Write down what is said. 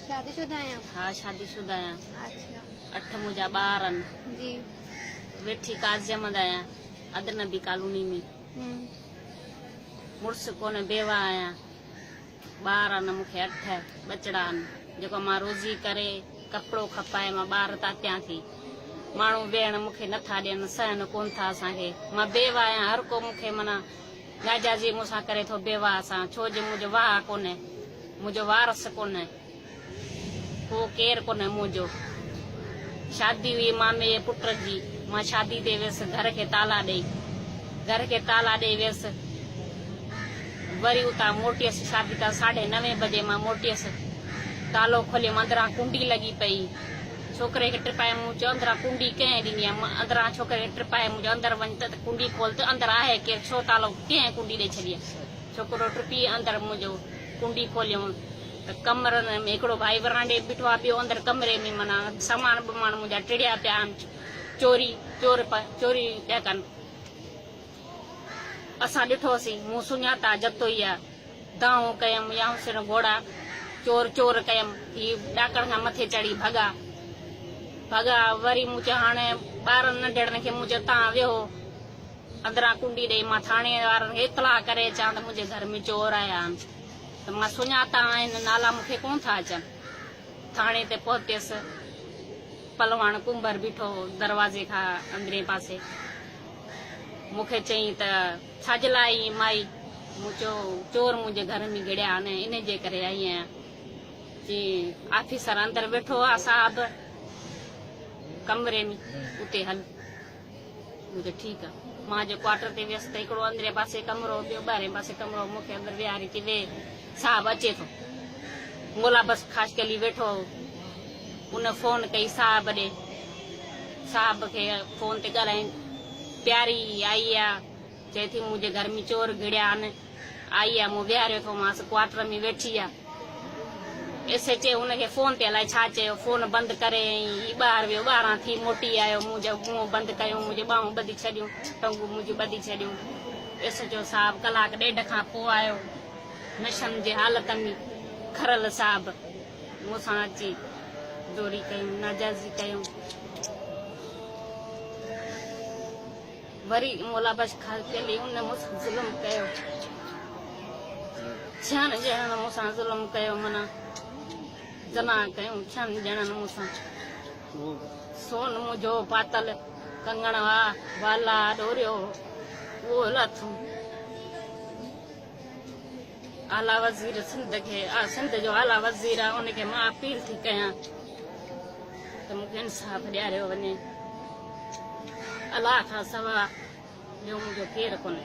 शादीशुदा आहियो? हाँ शादीशुदा आहियां। अच्छा 8 मुंहिंजा ॿार आहिनि। जी। वेठी काज़ियमद आहियां अदनबी कॉलोनी में। मुड़ुस कोन्हे बेवा आहियां। ॿार आहिनि मूंखे 8 बचड़ा आहिनि जेको मां रोज़ी करे कपिड़ो खपाए मां ॿार तातियां थी। माण्हू भेण मूंखे नथा ॾियनि सहन कोन था असांखे। मां बेवा आहियां हर को मूंखे माना जाइजाजी मूंसां करे थो बेवा सां छो जो मुंहिंजो वाह कोन्हे मुंहिंजो वारस कोन्हे को केरु कोन्हे मुंहिंजो। शादी हुई मामे जे पुट जी मां शादी ते वियसि घर खे ताला ॾेई वियसि वरी उतां मोटियसि शादी खां 9:30 बजे मां मोटियसि तालो खोलियमि अंदरां कुंडी लॻी पई छोकिरे खे टिपाए मूं चयो अंदरां कुंडी कंहिं ॾिनी आहे अंदरां छोकिरे खे टिपाए मुंहिंजो अंदरि वञ त कुंडी खोल त अंदरि आहे केरु छो तालो कंहिं कुंडी ॾेई छॾी छोकिरो टिपी अंदरि मुंहिंजो कुंडी खोलियमि त कमरनि में हिकिड़ो भाई वरांडे बीठो आहे ॿियो अंदरि कमरे में माना सामान बमान मुंहिंजा टिड़िया पिया आहिनि चोरी पिया कनि। असां ॾिठोसीं मूं सुञाता जतो ई आहे दाऊं कयमि या हुसिन घोड़ा चोर कयमि हीअ ॾाकण खां मथे चढ़ी भॻा वरी मूं चयो हाणे ॿारनि नंढड़नि खे मूं चयो तव्हां वेहो अंदरां कुंडी ॾेई मां थाणे वारनि खे इतलाह करे अचां त मुंहिंजे घर में चोर आया आहिनि त मां सुञाता आहिनि नाला मूंखे कोन था अचनि। थाणे ते पहुतसि पलवान कुंभर बीठो दरवाज़े खां अंदरे पासे मूंखे चई त छाजे लाइ माई मूं चयो चोर मुंहिंजे घर में गिड़िया आहिनि इन जे करे आई आहियां। जी ऑफिसर अंदरि वेठो आहे साहब कमरे में उते हल मुंहिंजो ठीकु आहे मां जो क्वार्टर ते वियसि त हिकिड़ो अंदरे पासे कमरो ॿियो ॿाहिरे पासे कमरो मूंखे अंदरि विहारी थी वे साहब अचे थो मोला बस ख़ासकली वेठो उन फोन कई साहब ॾे साहब खे फोन ते ॻाल्हाई प्यारी आई आहे चए थी मुंहिंजे घर में चोर घिड़िया आहिनि आई आहे मूं विहारियो थो मांसि क्वार्टर में वेठी आहे एसे चए हुनखे फोन ते अलाए छा चयो फोन बंदि करे ॿाहिरि वियो 12 थी मोटी आयो मुंहिंजो मुंहुं बंदि कयो मुंहिंजी ॿाहूं ॿधी छॾियूं टंगूं मुंहिंजूं ॿधी छॾियूं। एसे चयो साहब कलाक ॾेढ खां पोइ आयो नशनि जे हालत में खरल साहब मूंसां अची चोरी कयूं नाजाइज़ी कयूं वरी मोलाबश खाली उन मूंसां ज़ुल्म कयो 6 ॼणनि मूंसां ज़ुल्म कयो माना जना कयूं 6 ॼणनि मूंसां सोन मुंहिंजो पातल कंगण वाला डोरियो उहो लथूं आला वज़ीर सिंध जो आला वज़ीर आहे उनखे मां अपील थी कयां त मूंखे इंसाफ़ ॾियारियो वञे अलाह खां सवा ॿियो मुंहिंजो केरु कोन्हे।